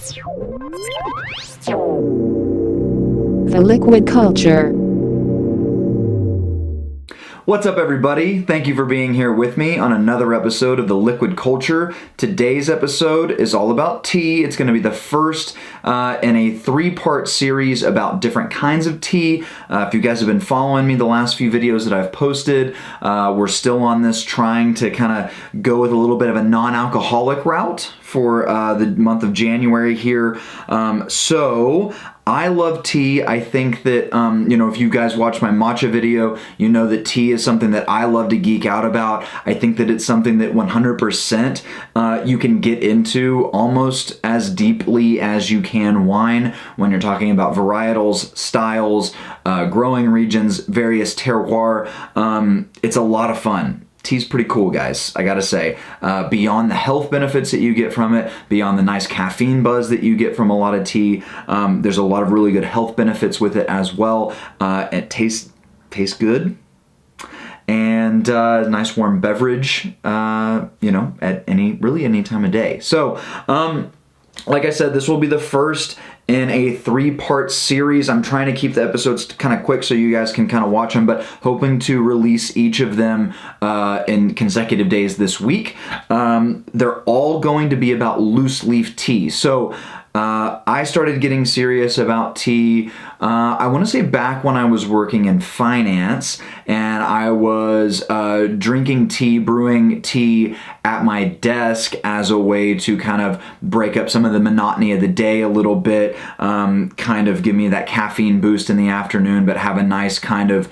The liquid culture. What's up, everybody? Thank you for being here with me on another episode of The Liquid Culture. Today's episode is all about tea. It's going to be the first in a three-part series about different kinds of tea. If you guys have been following me the last few videos that I've posted, we're still on this trying to kind of go with a little bit of a non-alcoholic route for the month of January here. So I love tea. I think that, if you guys watch my matcha video, you know that tea is something that I love to geek out about. I think that it's something that 100% you can get into almost as deeply as you can wine when you're talking about varietals, styles, growing regions, various terroir. It's a lot of fun. Tea's pretty cool, guys, I gotta say. Beyond the health benefits that you get from it, beyond the nice caffeine buzz that you get from a lot of tea, there's a lot of really good health benefits with it as well. It tastes good. And nice warm beverage, at any time of day. So, like I said, this will be the first in a three-part series. I'm trying to keep the episodes kind of quick so you guys can kind of watch them, but hoping to release each of them in consecutive days this week. They're all going to be about loose leaf tea. So I started getting serious about tea, I want to say back when I was working in finance, and I was drinking tea, brewing tea at my desk as a way to kind of break up some of the monotony of the day a little bit, kind of give me that caffeine boost in the afternoon, but have a nice kind of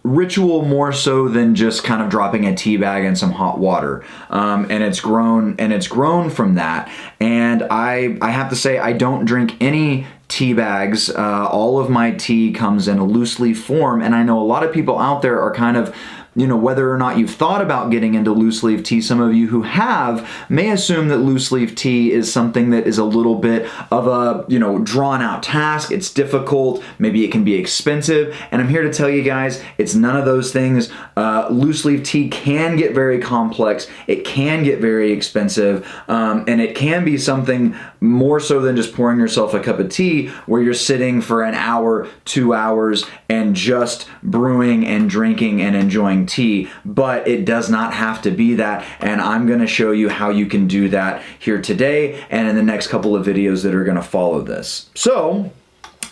ritual more so than just kind of dropping a tea bag in some hot water. And it's grown from that. And I have to say, I don't drink any tea bags. All of my tea comes in a loose leaf form. And I know a lot of people out there are kind of, whether or not you've thought about getting into loose leaf tea, some of you who have may assume that loose leaf tea is something that is a little bit of a, drawn out task. It's difficult. Maybe it can be expensive. And I'm here to tell you guys, it's none of those things. Loose leaf tea can get very complex. It can get very expensive. And it can be something more so than just pouring yourself a cup of tea where you're sitting for an hour, 2 hours, and just brewing and drinking and enjoying tea, but it does not have to be that, and I'm going to show you how you can do that here today and in the next couple of videos that are going to follow this. So,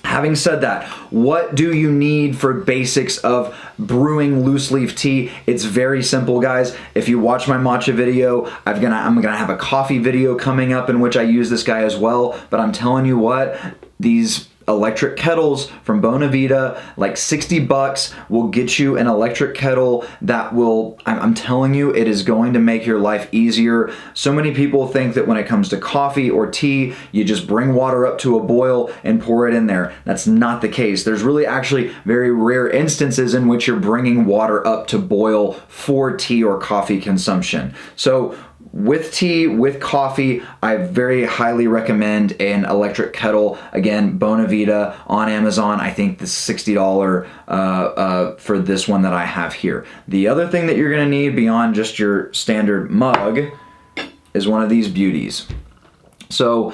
having said that, what do you need for basics of brewing loose leaf tea? It's very simple, guys. If you watch my matcha video, I'm gonna have a coffee video coming up in which I use this guy as well, but I'm telling you what, these electric kettles from Bonavita, like $60 will get you an electric kettle that will, I'm telling you, it is going to make your life easier. So many people think that when it comes to coffee or tea, you just bring water up to a boil and pour it in there. That's not the case. There's really actually very rare instances in which you're bringing water up to boil for tea or coffee consumption. So with tea, with coffee, I very highly recommend an electric kettle. Again, Bonavita on Amazon. I think the $60 for this one that I have here. The other thing that you're going to need beyond just your standard mug is one of these beauties. So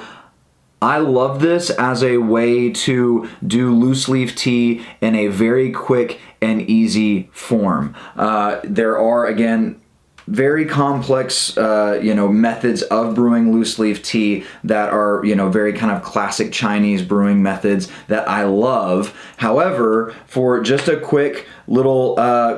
I love this as a way to do loose leaf tea in a very quick and easy form. There are, again, very complex, methods of brewing loose leaf tea that are, very kind of classic Chinese brewing methods that I love. However, for just a quick little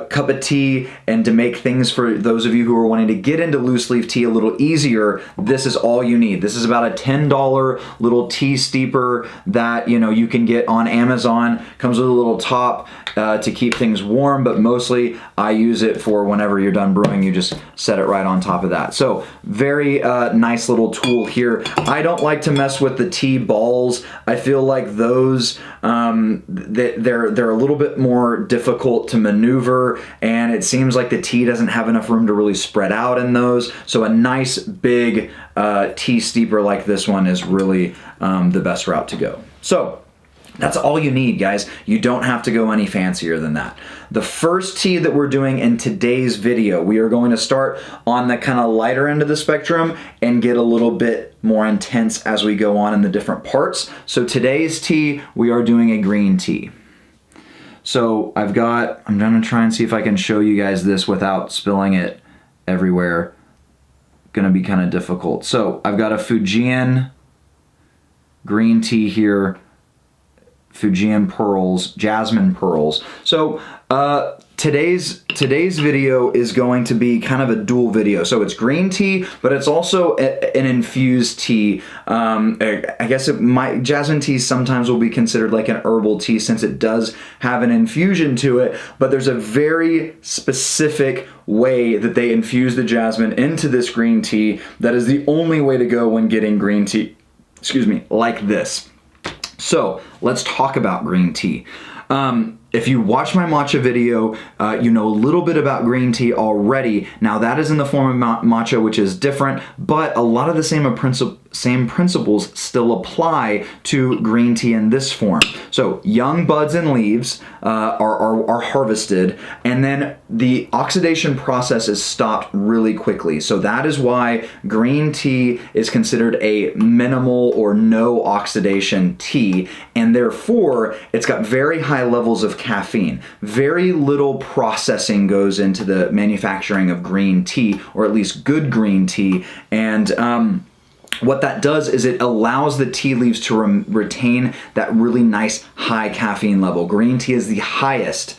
cup of tea and to make things for those of you who are wanting to get into loose leaf tea a little easier, this is all you need. This is about a $10 little tea steeper that, you can get on Amazon. Comes with a little top to keep things warm, but mostly I use it for whenever you're done brewing, you just set it right on top of that. So very nice little tool here. I don't like to mess with the tea balls. I feel like those, they're a little bit more difficult to maneuver, and it seems like the tea doesn't have enough room to really spread out in those. So a nice big tea steeper like this one is really the best route to go. So That's all you need, guys. You don't have to go any fancier than that. The first tea that we're doing in today's video, we are going to start on the kind of lighter end of the spectrum and get a little bit more intense as we go on in the different parts. So today's tea, we are doing a green tea. So I'm gonna try and see if I can show you guys this without spilling it everywhere. Gonna be kind of difficult. So I've got a Fujian green tea here. Fujian pearls, jasmine pearls. So today's video is going to be kind of a dual video. So it's green tea, but it's also an infused tea. I guess jasmine tea sometimes will be considered like an herbal tea since it does have an infusion to it, but there's a very specific way that they infuse the jasmine into this green tea that is the only way to go when getting green tea, like this. So let's talk about green tea. If you watch my matcha video, you know a little bit about green tea already. Now that is in the form of matcha, which is different, but a lot of the same principles still apply to green tea in this form. So young buds and leaves are harvested, and then the oxidation process is stopped really quickly. So that is why green tea is considered a minimal or no oxidation tea, and therefore it's got very high levels of caffeine. Very little processing goes into the manufacturing of green tea, or at least good green tea, and what that does is it allows the tea leaves to retain that really nice high caffeine level. Green tea is the highest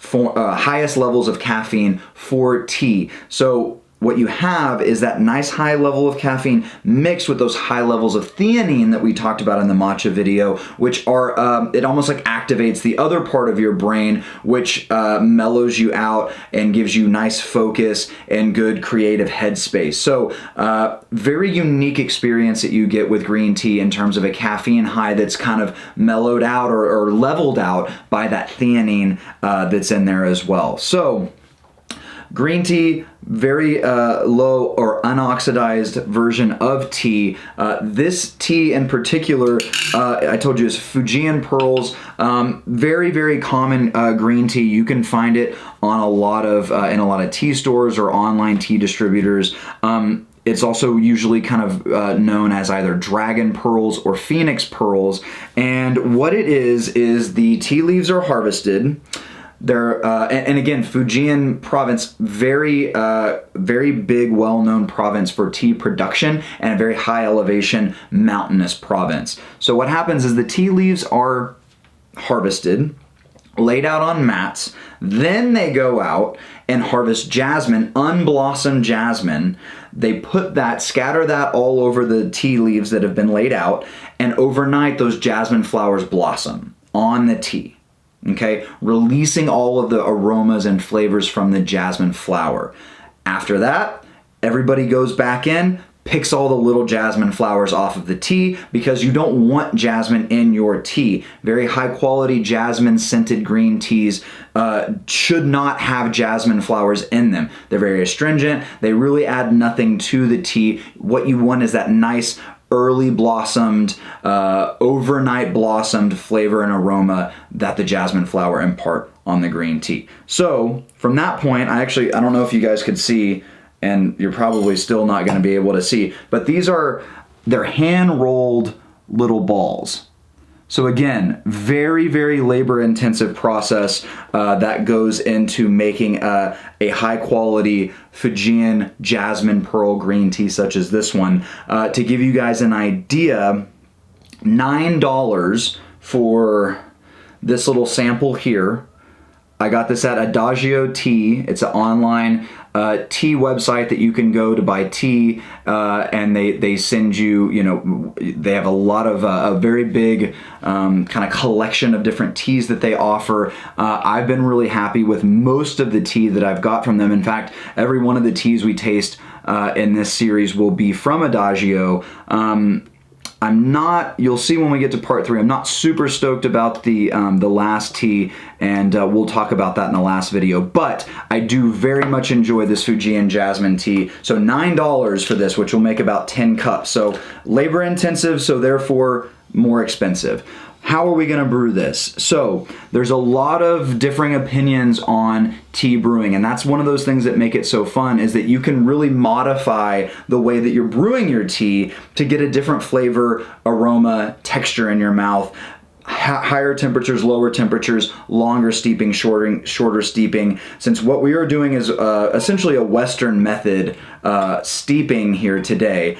levels of caffeine for tea. So what you have is that nice high level of caffeine mixed with those high levels of theanine that we talked about in the matcha video, which are, it almost like activates the other part of your brain, which mellows you out and gives you nice focus and good creative headspace. So very unique experience that you get with green tea in terms of a caffeine high that's kind of mellowed out or leveled out by that theanine that's in there as well. So green tea, very low or unoxidized version of tea. This tea in particular, I told you, is Fujian pearls. Very, very common green tea. You can find it on in a lot of tea stores or online tea distributors. It's also usually kind of known as either dragon pearls or phoenix pearls. And what it is the tea leaves are harvested. They're and again, Fujian province, very big, well-known province for tea production, and a very high elevation mountainous province. So what happens is the tea leaves are harvested, laid out on mats, then they go out and harvest jasmine, unblossomed jasmine. They scatter that all over the tea leaves that have been laid out, and overnight those jasmine flowers blossom on the tea. Okay, releasing all of the aromas and flavors from the jasmine flower. After that, everybody goes back in, picks all the little jasmine flowers off of the tea because you don't want jasmine in your tea. Very high quality jasmine scented green teas should not have jasmine flowers in them. They're very astringent. They really add nothing to the tea. What you want is that nice early blossomed, overnight blossomed flavor and aroma that the jasmine flower impart on the green tea. So from that point, I don't know if you guys could see, and you're probably still not going to be able to see, but they're hand rolled little balls. So again, very, very labor intensive process that goes into making a high quality Fujian jasmine pearl green tea such as this one. To give you guys an idea, $9 for this little sample here. I got this at Adagio Tea. It's an online tea website that you can go to buy tea, and they send you, they have a lot of a very big kind of collection of different teas that they offer. I've been really happy with most of the tea that I've got from them. In fact, every one of the teas we taste in this series will be from Adagio. You'll see when we get to part 3, I'm not super stoked about the last tea, and we'll talk about that in the last video, but I do very much enjoy this Fujian jasmine tea. So $9 for this, which will make about 10 cups. So labor intensive, so therefore more expensive. how are we going to brew this? So there's a lot of differing opinions on tea brewing, and that's one of those things that make it so fun, is that you can really modify the way that you're brewing your tea to get a different flavor, aroma, texture in your mouth. Higher temperatures, lower temperatures, longer steeping, shorter steeping. Since what we are doing is essentially a Western method steeping here today,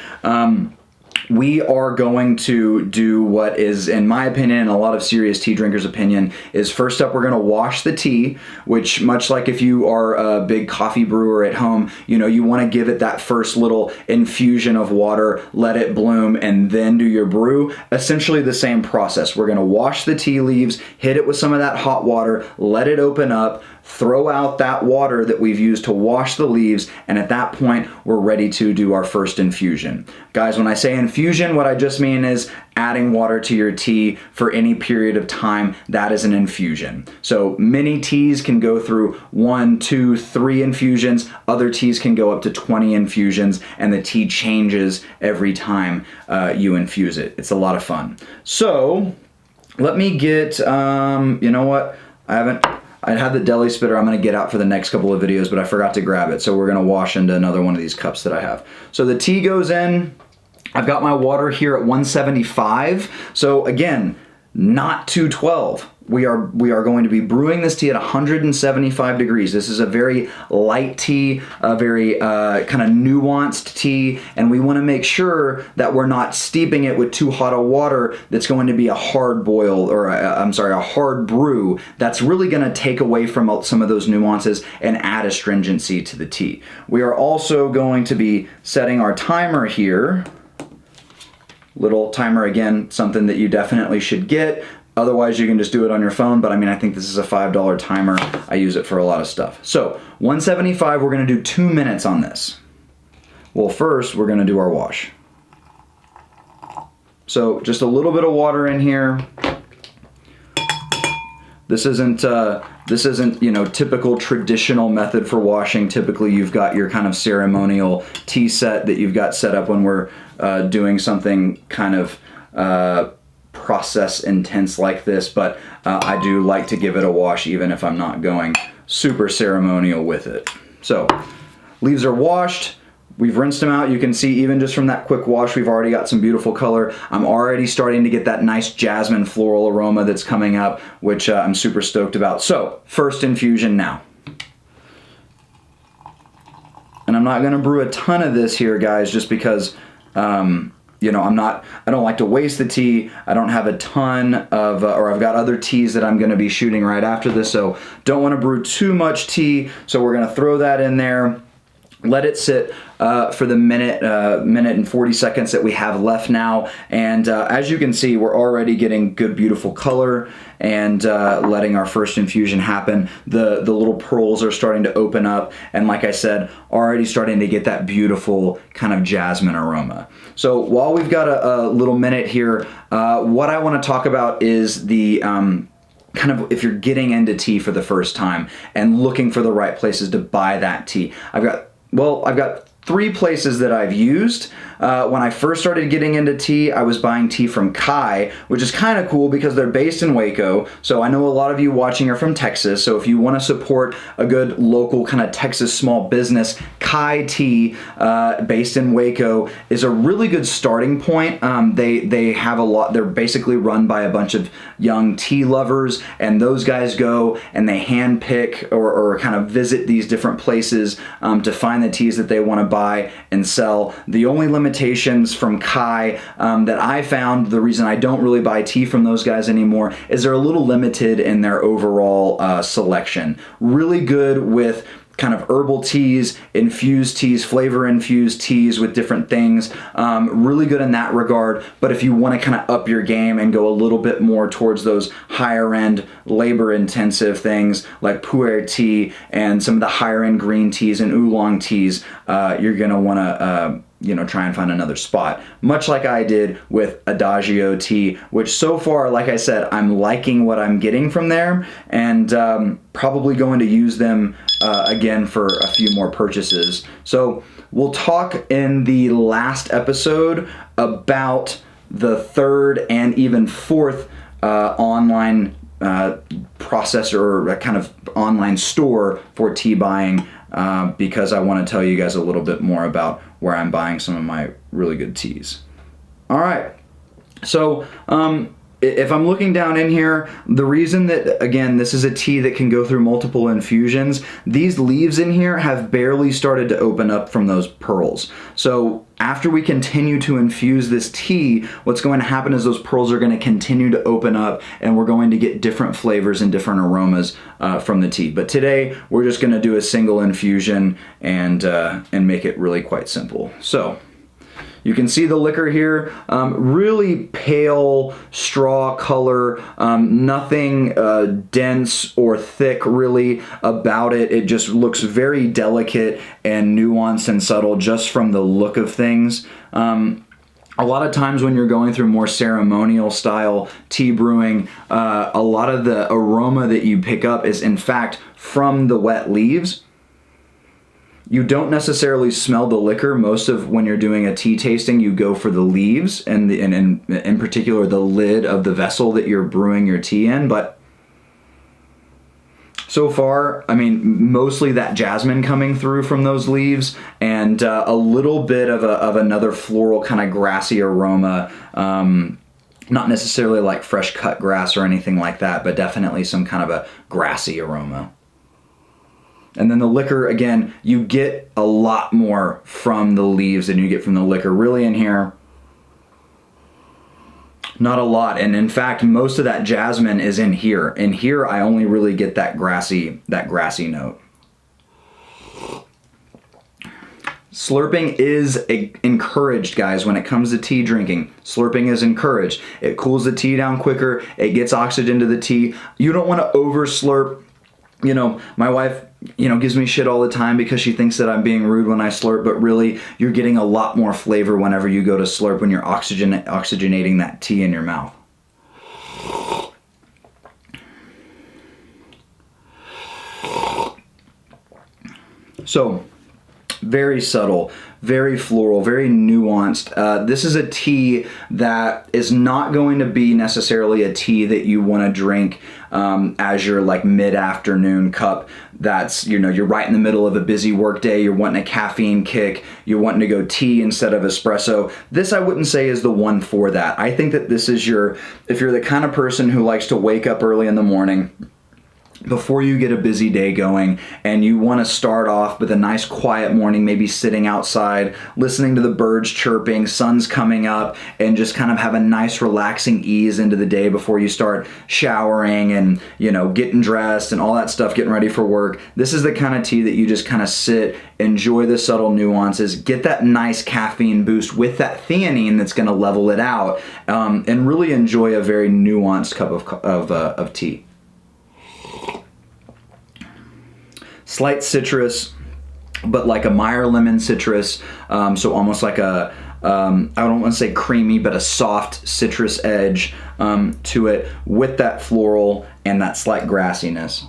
we are going to do what is, in my opinion, and a lot of serious tea drinkers' opinion, is first up, we're going to wash the tea, which, much like if you are a big coffee brewer at home, you want to give it that first little infusion of water, let it bloom, and then do your brew. Essentially the same process. We're going to wash the tea leaves, hit it with some of that hot water, let it open up, throw out that water that we've used to wash the leaves, and at that point, we're ready to do our first infusion. Guys, when I say infusion, what I just mean is adding water to your tea for any period of time. That is an infusion. So many teas can go through 1, 2, 3 infusions. Other teas can go up to 20 infusions, and the tea changes every time you infuse it. It's a lot of fun. So let me get, you know what? I had the deli spitter I'm going to get out for the next couple of videos, but I forgot to grab it. So we're going to wash into another one of these cups that I have. So the tea goes in. I've got my water here at 175. So again, not 212. We are going to be brewing this tea at 175 degrees. This is a very light tea, a very kind of nuanced tea, and we want to make sure that we're not steeping it with too hot of water that's going to be a hard boil, or a hard brew that's really going to take away from some of those nuances and add astringency to the tea. We are also going to be setting our timer here. Little timer, again, something that you definitely should get. Otherwise, you can just do it on your phone, but I think this is a $5 timer. I use it for a lot of stuff. So 175, we're going to do 2 minutes on this. Well, first, we're going to do our wash. So just a little bit of water in here. This isn't typical traditional method for washing. Typically, you've got your kind of ceremonial tea set that you've got set up when we're doing something kind of process intense like this, but I do like to give it a wash even if I'm not going super ceremonial with it. So leaves are washed. We've rinsed them out. You can see even just from that quick wash, we've already got some beautiful color. I'm already starting to get that nice jasmine floral aroma that's coming up, which I'm super stoked about. So first infusion now. And I'm not going to brew a ton of this here, guys, just because I don't like to waste the tea. I don't have a ton of, or I've got other teas that I'm going to be shooting right after this, so don't want to brew too much tea. So we're going to throw that in there, let it sit for the minute and 40 seconds that we have left now. And as you can see, we're already getting good, beautiful color and letting our first infusion happen. The little pearls are starting to open up, and like I said, already starting to get that beautiful kind of jasmine aroma. So while we've got a little minute here, what I want to talk about is the kind of if you're getting into tea for the first time and looking for the right places to buy that tea. I've got 3 places that I've used. When I first started getting into tea, I was buying tea from Kai, which is kind of cool because they're based in Waco. So I know a lot of you watching are from Texas. So if you want to support a good local kind of Texas small business, Kai Tea, based in Waco, is a really good starting point. They have a lot. They're basically run by a bunch of young tea lovers, and those guys go and they hand pick or kind of visit these different places to find the teas that they want to buy and sell. The only limitations from Kai that I found, the reason I don't really buy tea from those guys anymore, is they're a little limited in their overall selection. Really good with kind of herbal teas, infused teas, flavor infused teas with different things. Really good in that regard. But if you want to kind of up your game and go a little bit more towards those higher end, labor intensive things like pu'er tea and some of the higher end green teas and oolong teas, you're going to want to try and find another spot. Much like I did with Adagio tea, which so far, like I said, I'm liking what I'm getting from there, and probably going to use them again for a few more purchases. So we'll talk in the last episode about the third and even fourth online processor or a kind of online store for tea buying, because I want to tell you guys a little bit more about where I'm buying some of my really good teas. All right, so if I'm looking down in here, the reason that, again, this is a tea that can go through multiple infusions, these leaves in here have barely started to open up from those pearls. So after we continue to infuse this tea, what's going to happen is those pearls are going to continue to open up, and we're going to get different flavors and different aromas from the tea. But today, we're just going to do a single infusion and make it really quite simple. So you can see the liquor here, really pale straw color, nothing dense or thick really about it. It just looks very delicate and nuanced and subtle just from the look of things. A lot of times when you're going through more ceremonial style tea brewing, a lot of the aroma that you pick up is in fact from the wet leaves. You don't necessarily smell the liquor. Most of when you're doing a tea tasting, you go for the leaves and in particular the lid of the vessel that you're brewing your tea in. But so far, I mean, mostly that jasmine coming through from those leaves, and a little bit of another floral kind of grassy aroma. Not necessarily like fresh cut grass or anything like that, but definitely some kind of a grassy aroma. And then the liquor, again, you get a lot more from the leaves than you get from the liquor. Really in here, not a lot. And in fact, most of that jasmine is in here. In here, I only really get that grassy note. Slurping is encouraged, guys, when it comes to tea drinking. Slurping is encouraged. It cools the tea down quicker. It gets oxygen to the tea. You don't want to over slurp. You know, my wife, gives me shit all the time because she thinks that I'm being rude when I slurp, but really, you're getting a lot more flavor whenever you go to slurp when you're oxygenating that tea in your mouth. So, very subtle, very floral, very nuanced. This is a tea that is not going to be necessarily a tea that you want to drink as your like mid-afternoon cup. That's, you're right in the middle of a busy work day, you're wanting a caffeine kick, you're wanting to go tea instead of espresso. This I wouldn't say is the one for that. I think that this is if you're the kind of person who likes to wake up early in the morning, before you get a busy day going, and you want to start off with a nice quiet morning, maybe sitting outside, listening to the birds chirping, sun's coming up, and just kind of have a nice relaxing ease into the day before you start showering and, getting dressed and all that stuff, getting ready for work. This is the kind of tea that you just kind of sit, enjoy the subtle nuances, get that nice caffeine boost with that theanine that's going to level it out, and really enjoy a very nuanced cup of tea. Slight citrus, but like a Meyer lemon citrus, so almost like I don't want to say creamy, but a soft citrus edge to it with that floral and that slight grassiness.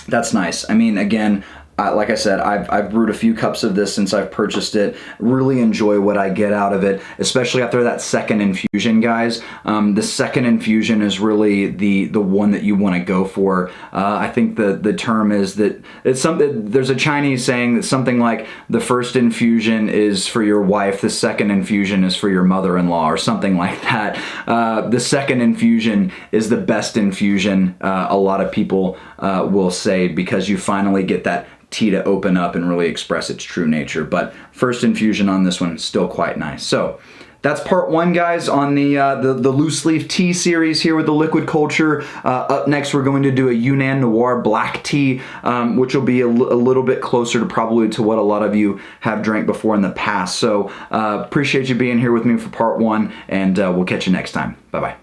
That's nice. I mean, again, like I said, I've brewed a few cups of this since I've purchased it. Really enjoy what I get out of it, especially after that second infusion, guys. The second infusion is really the one that you want to go for. I think the term is that it's something. There's a Chinese saying that something like the first infusion is for your wife, the second infusion is for your mother-in-law, or something like that. The second infusion is the best infusion. A lot of people will say, because you finally get that tea to open up and really express its true nature. But first infusion on this one, still quite nice. So that's part one, guys, on the loose leaf tea series here with the Liquid Culture. Up next, we're going to do a Yunnan Noir black tea, which will be a little bit closer to probably to what a lot of you have drank before in the past. So appreciate you being here with me for part one, and we'll catch you next time. Bye-bye.